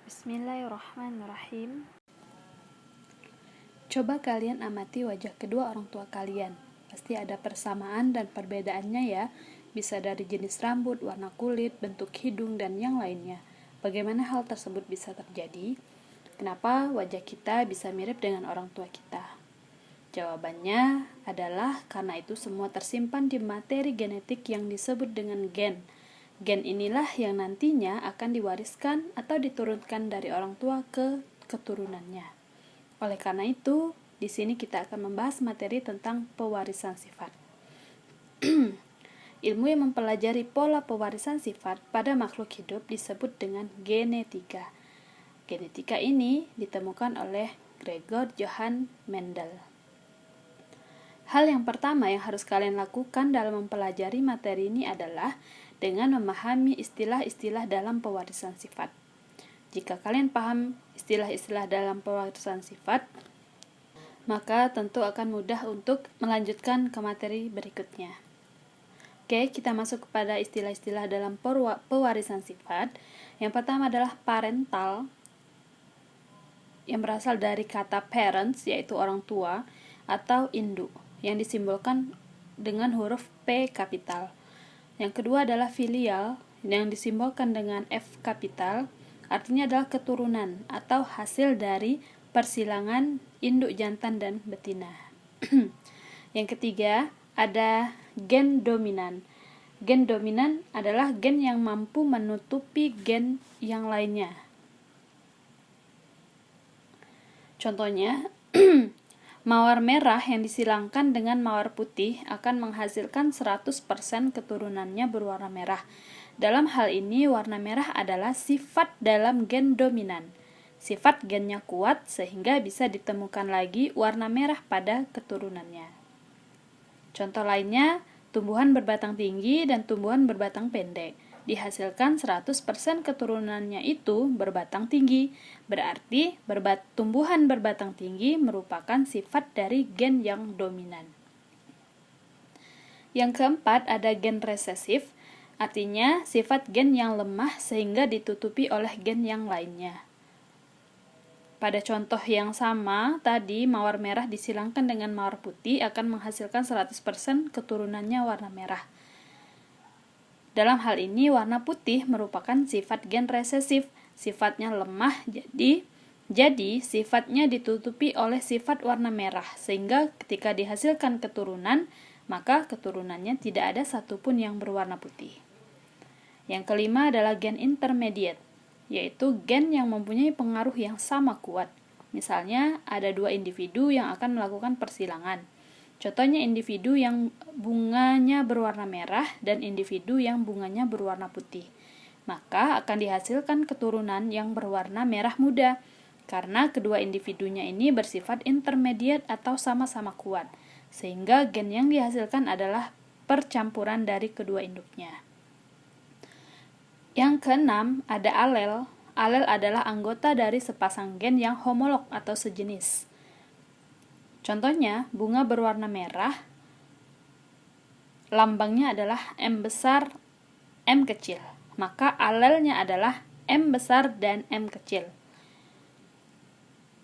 Bismillahirrahmanirrahim. Coba kalian amati wajah kedua orang tua kalian. Pasti ada persamaan dan perbedaannya ya. Bisa dari jenis rambut, warna kulit, bentuk hidung, dan yang lainnya. Bagaimana hal tersebut bisa terjadi? Kenapa wajah kita bisa mirip dengan orang tua kita? Jawabannya adalah karena itu semua tersimpan di materi genetik yang disebut dengan gen. Gen inilah yang nantinya akan diwariskan atau diturunkan dari orang tua ke keturunannya. Oleh karena itu, di sini kita akan membahas materi tentang pewarisan sifat. Ilmu yang mempelajari pola pewarisan sifat pada makhluk hidup disebut dengan genetika. Genetika ini ditemukan oleh Gregor Johann Mendel. Hal yang pertama yang harus kalian lakukan dalam mempelajari materi ini adalah dengan memahami istilah-istilah dalam pewarisan sifat. Jika kalian paham istilah-istilah dalam pewarisan sifat, maka tentu akan mudah untuk melanjutkan ke materi berikutnya. Oke, kita masuk kepada istilah-istilah dalam pewarisan sifat. Yang pertama adalah parental, yang berasal dari kata parents, yaitu orang tua, atau induk, yang disimbolkan dengan huruf P kapital. Yang kedua adalah filial, yang disimbolkan dengan F kapital, artinya adalah keturunan atau hasil dari persilangan induk jantan dan betina. Yang ketiga ada gen dominan. Gen dominan adalah gen yang mampu menutupi gen yang lainnya. Contohnya, mawar merah yang disilangkan dengan mawar putih akan menghasilkan 100% keturunannya berwarna merah. Dalam hal ini, warna merah adalah sifat dalam gen dominan. Sifat gennya kuat sehingga bisa ditemukan lagi warna merah pada keturunannya. Contoh lainnya, tumbuhan berbatang tinggi dan tumbuhan berbatang pendek. Dihasilkan 100% keturunannya itu berbatang tinggi. Berarti tumbuhan berbatang tinggi merupakan sifat dari gen yang dominan. Yang keempat ada gen resesif, artinya sifat gen yang lemah sehingga ditutupi oleh gen yang lainnya. Pada contoh yang sama, tadi mawar merah disilangkan dengan mawar putih akan menghasilkan 100% keturunannya warna merah. Dalam hal ini, warna putih merupakan sifat gen resesif, sifatnya lemah, jadi sifatnya ditutupi oleh sifat warna merah, sehingga ketika dihasilkan keturunan, maka keturunannya tidak ada satupun yang berwarna putih. Yang kelima adalah gen intermediate, yaitu gen yang mempunyai pengaruh yang sama kuat. Misalnya, ada dua individu yang akan melakukan persilangan. Contohnya individu yang bunganya berwarna merah dan individu yang bunganya berwarna putih. Maka akan dihasilkan keturunan yang berwarna merah muda, karena kedua individunya ini bersifat intermediate atau sama-sama kuat, sehingga gen yang dihasilkan adalah percampuran dari kedua induknya. Yang keenam ada alel. Alel adalah anggota dari sepasang gen yang homolog atau sejenis. Contohnya, bunga berwarna merah, lambangnya adalah M besar, M kecil. Maka alelnya adalah M besar dan M kecil.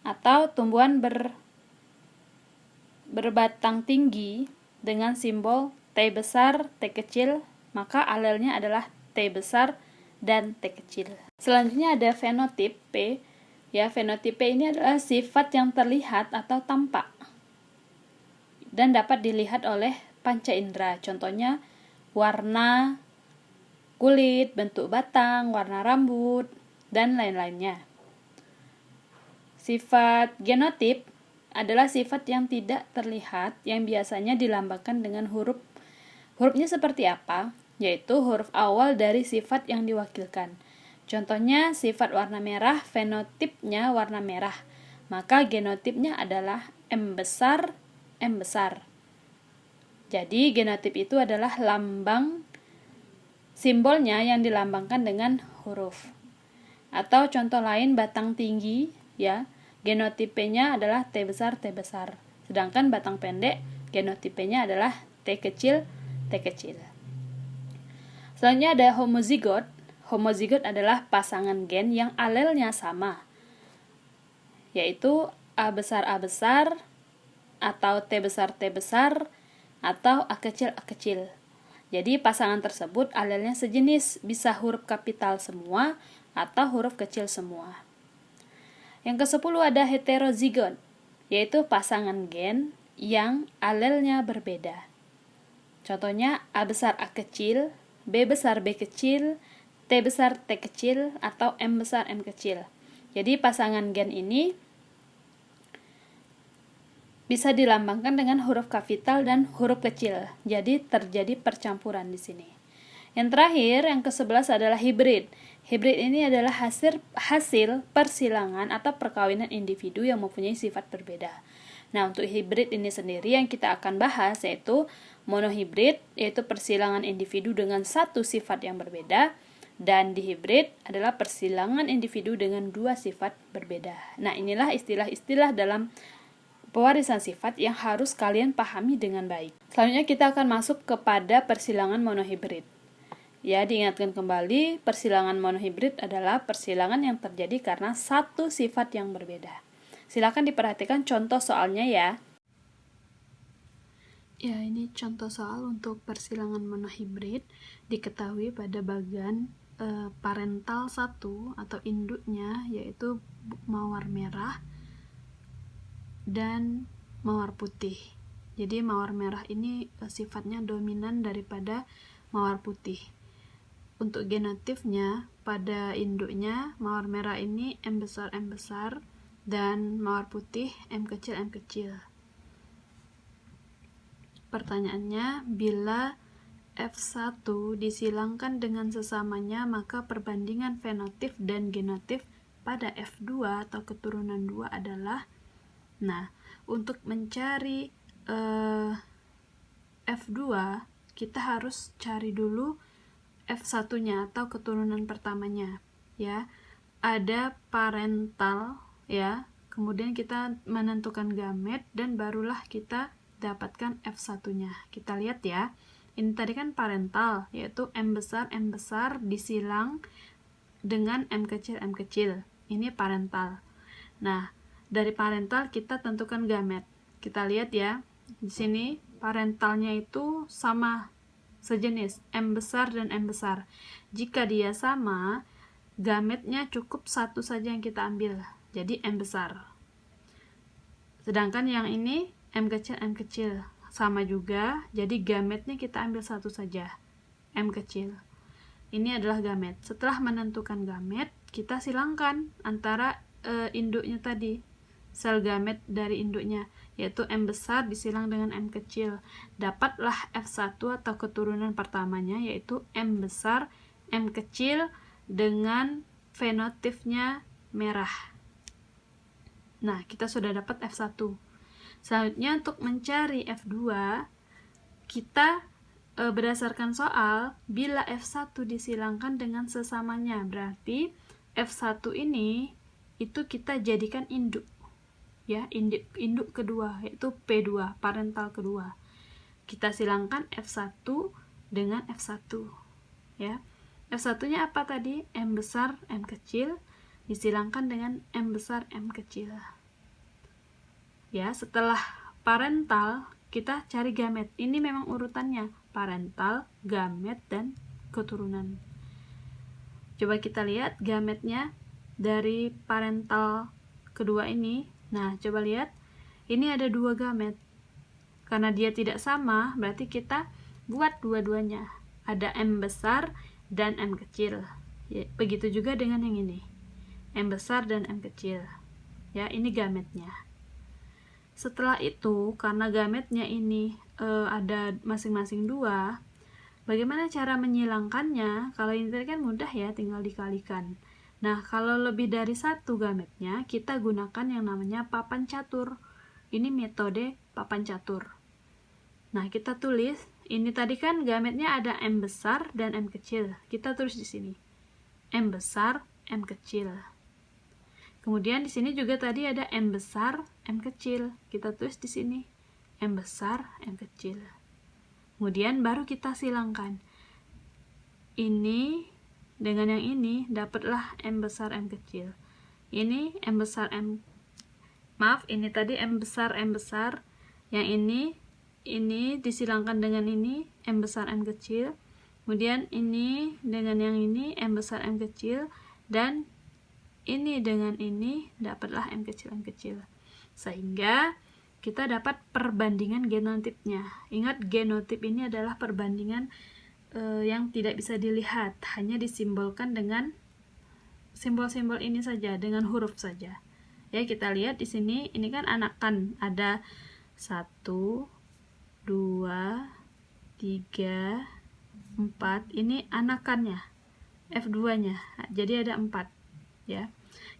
Atau tumbuhan berbatang tinggi dengan simbol T besar, T kecil, maka alelnya adalah T besar dan T kecil. Selanjutnya ada fenotip P. Ya, fenotip P ini adalah sifat yang terlihat atau tampak dan dapat dilihat oleh panca indera. Contohnya warna kulit, bentuk batang, warna rambut, dan lain-lainnya. Sifat genotip adalah sifat yang tidak terlihat yang biasanya dilambangkan dengan hurufnya seperti apa, yaitu huruf awal dari sifat yang diwakilkan. Contohnya sifat warna merah, fenotipnya warna merah, maka genotipnya adalah M besar, M besar. Jadi genotip itu adalah lambang simbolnya yang dilambangkan dengan huruf. Atau contoh lain batang tinggi, ya, genotipenya adalah T besar, T besar. Sedangkan batang pendek genotipenya adalah T kecil, T kecil. Selanjutnya ada homozigot. Homozigot adalah pasangan gen yang alelnya sama, yaitu A besar A besar, atau T besar T besar, atau A kecil A kecil. Jadi pasangan tersebut alelnya sejenis, bisa huruf kapital semua atau huruf kecil semua. Yang ke-10 ada heterozigot, yaitu pasangan gen yang alelnya berbeda. Contohnya A besar A kecil, B besar B kecil, T besar T kecil, atau M besar M kecil. Jadi pasangan gen ini bisa dilambangkan dengan huruf kapital dan huruf kecil. Jadi terjadi percampuran di sini. Yang terakhir, yang ke-11 adalah hibrid. Hibrid ini adalah hasil persilangan atau perkawinan individu yang mempunyai sifat berbeda. Nah, untuk hibrid ini sendiri yang kita akan bahas yaitu monohibrid, yaitu persilangan individu dengan satu sifat yang berbeda, dan dihibrid adalah persilangan individu dengan dua sifat berbeda. Nah, inilah istilah-istilah dalam pewarisan sifat yang harus kalian pahami dengan baik. Selanjutnya kita akan masuk kepada persilangan monohibrid. Ya, diingatkan kembali, persilangan monohibrid adalah persilangan yang terjadi karena satu sifat yang berbeda. Silakan diperhatikan contoh soalnya ya. Ya, ini contoh soal untuk persilangan monohibrid. Diketahui pada bagian parental 1 atau induknya, yaitu mawar merah dan mawar putih. Jadi mawar merah ini sifatnya dominan daripada mawar putih. Untuk genotifnya, pada induknya mawar merah ini M besar dan mawar putih M kecil. Pertanyaannya, bila F1 disilangkan dengan sesamanya, maka perbandingan fenotip dan genotif pada F2 atau keturunan 2 adalah. Nah, untuk mencari F2, kita harus cari dulu F1-nya atau keturunan pertamanya, ya. Ada parental, ya. Kemudian kita menentukan gamet dan barulah kita dapatkan F1-nya. Kita lihat ya. Ini tadi kan parental, yaitu M besar disilang dengan M kecil. Ini parental. Nah, dari parental kita tentukan gamet. Kita lihat ya. Di sini parentalnya itu sama, sejenis, M besar dan M besar. Jika dia sama, gametnya cukup satu saja yang kita ambil, jadi M besar. Sedangkan yang ini M kecil, sama juga, jadi gametnya kita ambil satu saja, M kecil. Ini adalah gamet. Setelah menentukan gamet, kita silangkan antara induknya tadi, sel gamet dari induknya, yaitu M besar disilang dengan M kecil. Dapatlah F1 atau keturunan pertamanya, yaitu M besar, M kecil dengan fenotipnya merah. Nah, kita sudah dapat F1. Selanjutnya untuk mencari F2, kita berdasarkan soal, bila F1 disilangkan dengan sesamanya, berarti F1 ini itu kita jadikan induk. Ya, induk kedua, yaitu P2, parental kedua. Kita silangkan F1 dengan F1, ya. F1-nya apa tadi? M besar, M kecil, disilangkan dengan M besar, M kecil. Ya, setelah parental, kita cari gamet. Ini memang urutannya, parental, gamet, dan keturunan. Coba kita lihat gametnya dari parental kedua ini. Nah, coba lihat, ini ada dua gamet. Karena dia tidak sama, berarti kita buat dua-duanya. Ada M besar dan M kecil. Ya, begitu juga dengan yang ini. M besar dan M kecil. Ya, ini gametnya. Setelah itu, karena gametnya ini ada masing-masing dua, bagaimana cara menyilangkannya? Kalau ini tadi kan mudah ya, tinggal dikalikan. Nah, kalau lebih dari satu gametnya, kita gunakan yang namanya papan catur. Ini metode papan catur. Nah, kita tulis, ini tadi kan gametnya ada M besar dan M kecil. Kita tulis di sini, M besar, M kecil. Kemudian di sini juga tadi ada M besar, M kecil. Kita tulis di sini, M besar, M kecil. Kemudian baru kita silangkan. Ini dengan yang ini, dapatlah M besar M kecil. Ini M besar M, maaf, ini tadi M besar M besar. Yang ini disilangkan dengan ini M besar M kecil. Kemudian ini dengan yang ini M besar M kecil, dan ini dengan ini dapatlah M kecil M kecil. Sehingga kita dapat perbandingan genotipnya. Ingat, genotip ini adalah perbandingan yang tidak bisa dilihat, hanya disimbolkan dengan simbol-simbol ini saja, dengan huruf saja. Ya, kita lihat di sini, ini kan anakan, ada 1, 2, 3, 4. Ini anakannya, F2-nya. Jadi ada 4, ya.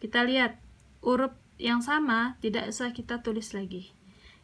Kita lihat huruf yang sama tidak usah kita tulis lagi.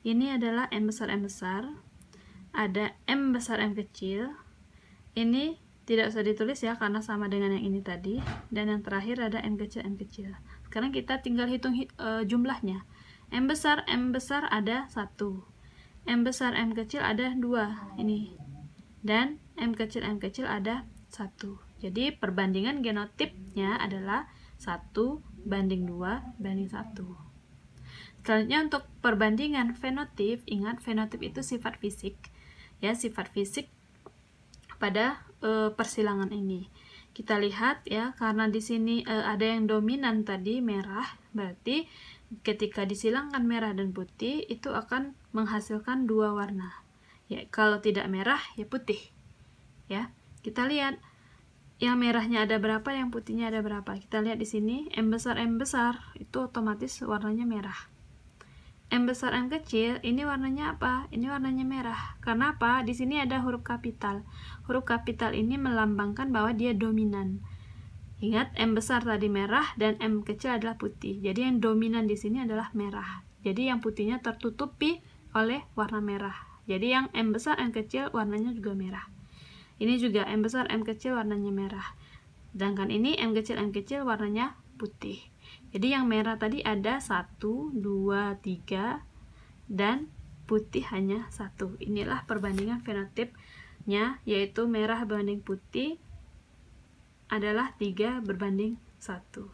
Ini adalah M besar M besar, ada M besar M kecil. Ini tidak usah ditulis ya, karena sama dengan yang ini tadi. Dan yang terakhir ada M kecil M kecil. Sekarang kita tinggal hitung jumlahnya. M besar ada 1, M besar M kecil ada 2 ini, dan M kecil ada 1. Jadi perbandingan genotipnya adalah 1:2:1. Selanjutnya untuk perbandingan fenotip, ingat fenotip itu sifat fisik, ya, sifat fisik pada persilangan ini. Kita lihat ya, karena di sini ada yang dominan tadi merah, berarti ketika disilangkan merah dan putih itu akan menghasilkan 2 warna. Ya, kalau tidak merah ya putih. Ya, kita lihat yang merahnya ada berapa, yang putihnya ada berapa. Kita lihat di sini M besar itu otomatis warnanya merah. M besar M kecil ini warnanya apa? Ini warnanya merah. Karena apa? Di sini ada huruf kapital. Huruf kapital ini melambangkan bahwa dia dominan. Ingat, M besar tadi merah dan M kecil adalah putih. Jadi yang dominan di sini adalah merah. Jadi yang putihnya tertutupi oleh warna merah. Jadi yang M besar M kecil warnanya juga merah. Ini juga M besar M kecil warnanya merah. Sedangkan ini M kecil warnanya putih. Jadi yang merah tadi ada 1, 2, 3, dan putih hanya 1. Inilah perbandingan fenotipnya, yaitu merah berbanding putih adalah 3:1.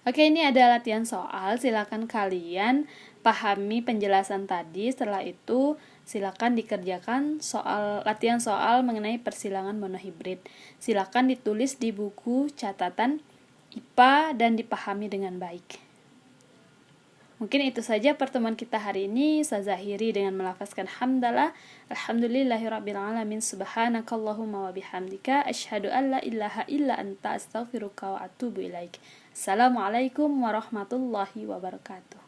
Oke, ini ada latihan soal. Silakan kalian pahami penjelasan tadi. Setelah itu silakan dikerjakan latihan soal mengenai persilangan monohibrid. Silakan ditulis di buku catatan IPA dan dipahami dengan baik. Mungkin itu saja pertemuan kita hari ini. Saya akhiri dengan melafazkan hamdalah. Alhamdulillahirrabbilalamin. Subhanakallahumma wa bihamdika. Asyhadu an la ilaha illa anta astaghfiruka wa atubu ilaik. Assalamualaikum warahmatullahi wabarakatuh.